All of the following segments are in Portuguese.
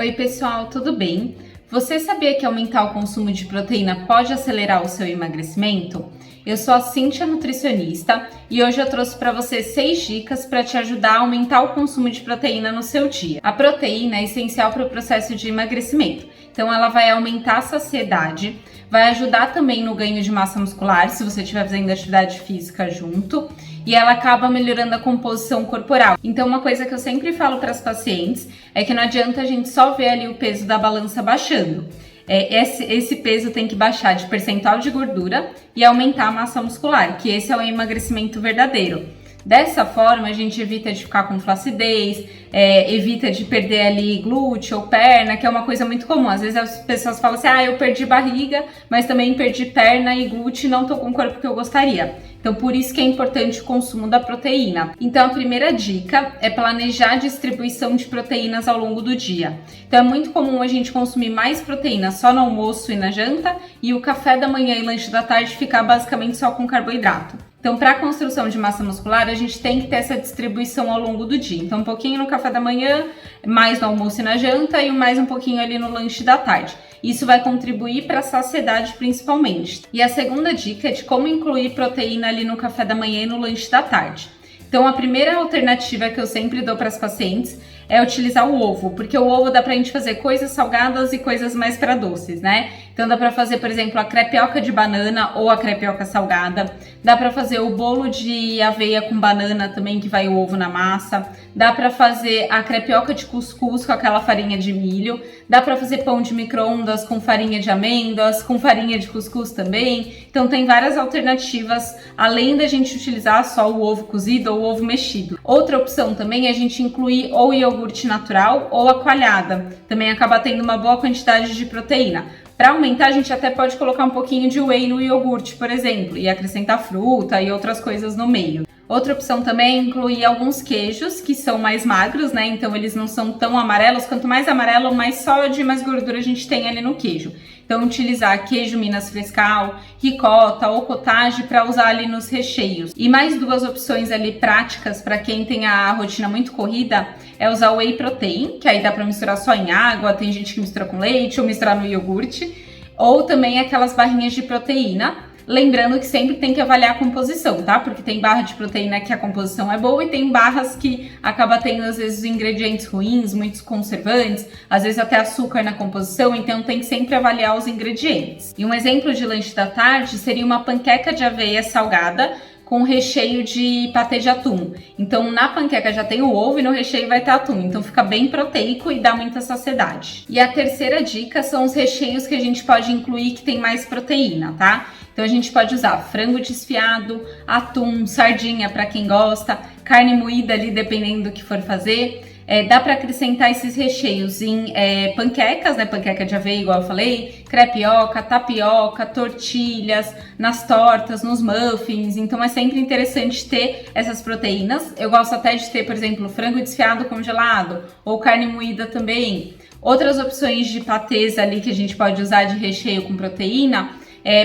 Oi pessoal, tudo bem? Você sabia que aumentar o consumo de proteína pode acelerar o seu emagrecimento? Eu sou a Cíntia, nutricionista, e hoje eu trouxe para você 6 dicas para te ajudar a aumentar o consumo de proteína no seu dia. A proteína é essencial para o processo de emagrecimento, então ela vai aumentar a saciedade, vai ajudar também no ganho de massa muscular, se você estiver fazendo atividade física junto, e ela acaba melhorando a composição corporal. Então uma coisa que eu sempre falo para as pacientes é que não adianta a gente só ver ali o peso da balança baixando. Esse peso tem que baixar de percentual de gordura e aumentar a massa muscular, que esse é o emagrecimento verdadeiro. Dessa forma, a gente evita de ficar com flacidez, evita de perder ali glúteo ou perna, que é uma coisa muito comum. Às vezes as pessoas falam assim, eu perdi barriga, mas também perdi perna e glúteo e não tô com o corpo que eu gostaria. Então, por isso que é importante o consumo da proteína. Então, a primeira dica é planejar a distribuição de proteínas ao longo do dia. Então, é muito comum a gente consumir mais proteína só no almoço e na janta, e o café da manhã e lanche da tarde ficar basicamente só com carboidrato. Então, para a construção de massa muscular, a gente tem que ter essa distribuição ao longo do dia. Então, um pouquinho no café da manhã, mais no almoço e na janta, e mais um pouquinho ali no lanche da tarde. Isso vai contribuir para a saciedade principalmente. E a segunda dica é de como incluir proteína ali no café da manhã e no lanche da tarde. Então, a primeira alternativa que eu sempre dou para as pacientes é utilizar o ovo, porque o ovo dá pra gente fazer coisas salgadas e coisas mais para doces, né? Então dá pra fazer, por exemplo, a crepioca de banana ou a crepioca salgada, dá pra fazer o bolo de aveia com banana também, que vai o ovo na massa, dá pra fazer a crepioca de cuscuz com aquela farinha de milho, dá pra fazer pão de micro-ondas com farinha de amêndoas, com farinha de cuscuz também. Então tem várias alternativas, além da gente utilizar só o ovo cozido ou o ovo mexido. Outra opção também é a gente incluir ou iogurte natural ou a coalhada, também acaba tendo uma boa quantidade de proteína. Para aumentar, a gente até pode colocar um pouquinho de whey no iogurte, por exemplo, e acrescentar fruta e outras coisas no meio. Outra opção também é incluir alguns queijos que são mais magros, né? Então eles não são tão amarelos. Quanto mais amarelo, mais sódio e mais gordura a gente tem ali no queijo. Então utilizar queijo Minas Frescal, ricota ou cottage para usar ali nos recheios. E mais 2 opções ali práticas para quem tem a rotina muito corrida é usar o whey protein, que aí dá para misturar só em água, tem gente que mistura com leite ou misturar no iogurte, ou também aquelas barrinhas de proteína. Lembrando que sempre tem que avaliar a composição, tá? Porque tem barra de proteína que a composição é boa e tem barras que acaba tendo, às vezes, ingredientes ruins, muitos conservantes, às vezes até açúcar na composição, então tem que sempre avaliar os ingredientes. E um exemplo de lanche da tarde seria uma panqueca de aveia salgada com recheio de patê de atum. Então, na panqueca já tem o ovo e no recheio vai ter atum. Então, fica bem proteico e dá muita saciedade. E a terceira dica são os recheios que a gente pode incluir que tem mais proteína, tá? Então, a gente pode usar frango desfiado, atum, sardinha para quem gosta, carne moída ali, dependendo do que for fazer. Dá para acrescentar esses recheios em panquecas, né? Panqueca de aveia, igual eu falei, crepioca, tapioca, tortilhas, nas tortas, nos muffins. Então é sempre interessante ter essas proteínas. Eu gosto até de ter, por exemplo, frango desfiado congelado ou carne moída também. Outras opções de patês ali que a gente pode usar de recheio com proteína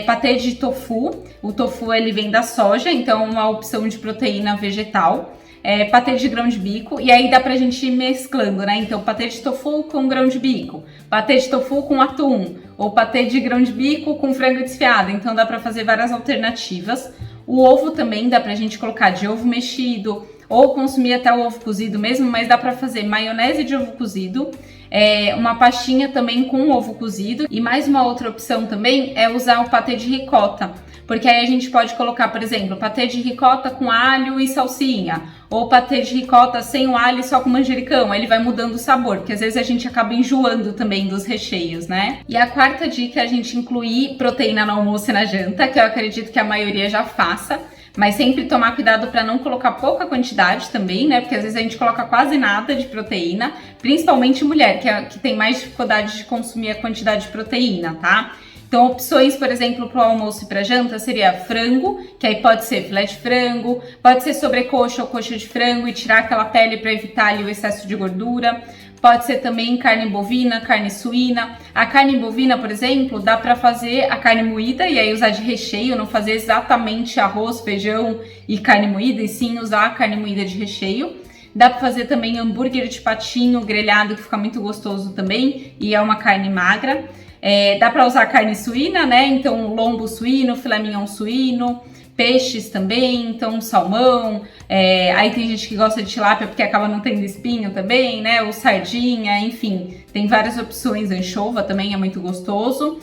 patê de tofu. O tofu ele vem da soja, então é uma opção de proteína vegetal. Patê de grão de bico, e aí dá pra gente ir mesclando, né? Então, patê de tofu com grão de bico, patê de tofu com atum, ou patê de grão de bico com frango desfiado. Então, dá pra fazer várias alternativas. O ovo também dá pra gente colocar de ovo mexido, ou consumir até o ovo cozido mesmo, mas dá pra fazer maionese de ovo cozido, uma pastinha também com ovo cozido. E mais uma outra opção também é usar o patê de ricota, porque aí a gente pode colocar, por exemplo, patê de ricota com alho e salsinha, ou patê de ricota sem o alho e só com manjericão. Aí ele vai mudando o sabor, porque às vezes a gente acaba enjoando também dos recheios, né? E a quarta dica é a gente incluir proteína no almoço e na janta, que eu acredito que a maioria já faça, mas sempre tomar cuidado para não colocar pouca quantidade também, né? Porque às vezes a gente coloca quase nada de proteína, principalmente mulher, que tem mais dificuldade de consumir a quantidade de proteína, tá? Então, opções, por exemplo, para o almoço e para janta seria frango, que aí pode ser filé de frango, pode ser sobrecoxa ou coxa de frango e tirar aquela pele para evitar ali o excesso de gordura. Pode ser também carne bovina, carne suína. A carne bovina, por exemplo, dá para fazer a carne moída e aí usar de recheio, não fazer exatamente arroz, feijão e carne moída, e sim usar a carne moída de recheio. Dá para fazer também hambúrguer de patinho grelhado, que fica muito gostoso também, e é uma carne magra. Dá para usar carne suína, né? Então, lombo suíno, filé mignon suíno, peixes também, então salmão, aí tem gente que gosta de tilápia porque acaba não tendo espinho também, né? Ou sardinha, enfim, tem várias opções, anchova também é muito gostoso.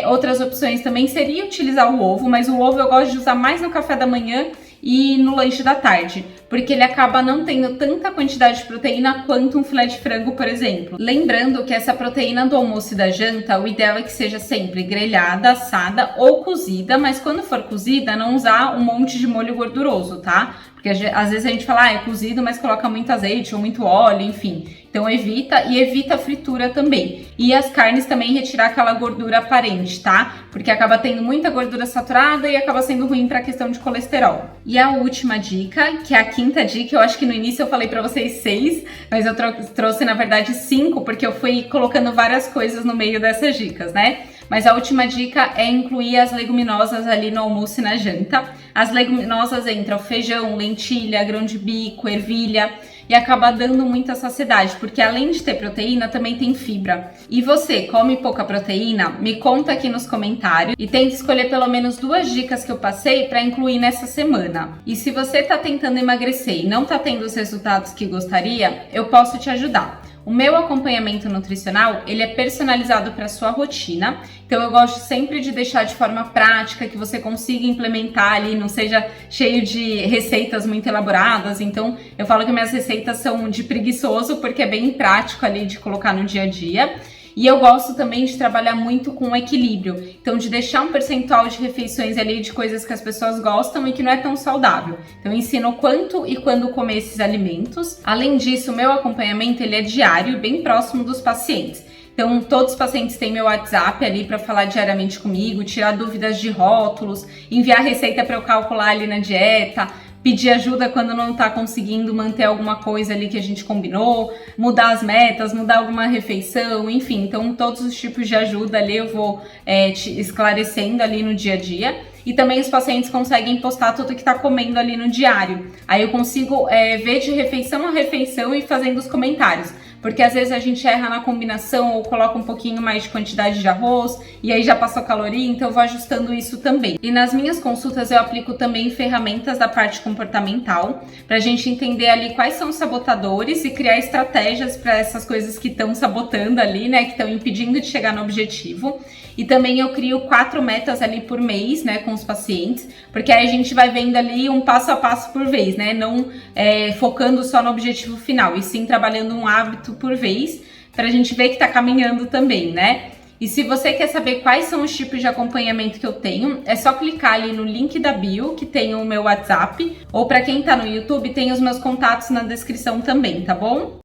Outras opções também seria utilizar o ovo, mas o ovo eu gosto de usar mais no café da manhã e no lanche da tarde, porque ele acaba não tendo tanta quantidade de proteína quanto um filé de frango, por exemplo. Lembrando que essa proteína do almoço e da janta, o ideal é que seja sempre grelhada, assada ou cozida, mas quando for cozida, não usar um monte de molho gorduroso, tá? Porque às vezes a gente fala, é cozido, mas coloca muito azeite ou muito óleo, enfim. Então evita a fritura também. E as carnes também retirar aquela gordura aparente, tá? Porque acaba tendo muita gordura saturada e acaba sendo ruim para a questão de colesterol. E a última dica, que é a quinta dica, eu acho que no início eu falei para vocês 6, mas eu trouxe na verdade 5, porque eu fui colocando várias coisas no meio dessas dicas, né? Mas a última dica é incluir as leguminosas ali no almoço e na janta. As leguminosas entram feijão, lentilha, grão de bico, ervilha, e acaba dando muita saciedade, porque além de ter proteína, também tem fibra. E você come pouca proteína? Me conta aqui nos comentários e tenta escolher pelo menos 2 dicas que eu passei para incluir nessa semana. E se você está tentando emagrecer e não está tendo os resultados que gostaria, eu posso te ajudar. O meu acompanhamento nutricional, ele é personalizado para sua rotina, então eu gosto sempre de deixar de forma prática, que você consiga implementar ali, não seja cheio de receitas muito elaboradas. Então eu falo que minhas receitas são de preguiçoso, porque é bem prático ali de colocar no dia a dia. E eu gosto também de trabalhar muito com equilíbrio, então de deixar um percentual de refeições ali de coisas que as pessoas gostam e que não é tão saudável. Então eu ensino quanto e quando comer esses alimentos. Além disso, o meu acompanhamento ele é diário e bem próximo dos pacientes. Então todos os pacientes têm meu WhatsApp ali para falar diariamente comigo, tirar dúvidas de rótulos, enviar receita para eu calcular ali na dieta, pedir ajuda quando não está conseguindo manter alguma coisa ali que a gente combinou, mudar as metas, mudar alguma refeição, enfim. Então, todos os tipos de ajuda ali eu vou te esclarecendo ali no dia a dia. E também os pacientes conseguem postar tudo que está comendo ali no diário. Aí eu consigo ver de refeição a refeição e fazendo os comentários. Porque às vezes a gente erra na combinação ou coloca um pouquinho mais de quantidade de arroz e aí já passou caloria, então eu vou ajustando isso também. E nas minhas consultas eu aplico também ferramentas da parte comportamental pra gente entender ali quais são os sabotadores e criar estratégias para essas coisas que estão sabotando ali, né, que estão impedindo de chegar no objetivo. E também eu crio 4 metas ali por mês, né, com os pacientes, porque aí a gente vai vendo ali um passo a passo por vez, né, não focando só no objetivo final, e sim trabalhando um hábito por vez, pra gente ver que tá caminhando também, né? E se você quer saber quais são os tipos de acompanhamento que eu tenho, é só clicar ali no link da bio, que tem o meu WhatsApp, ou pra quem tá no YouTube, tem os meus contatos na descrição também, tá bom?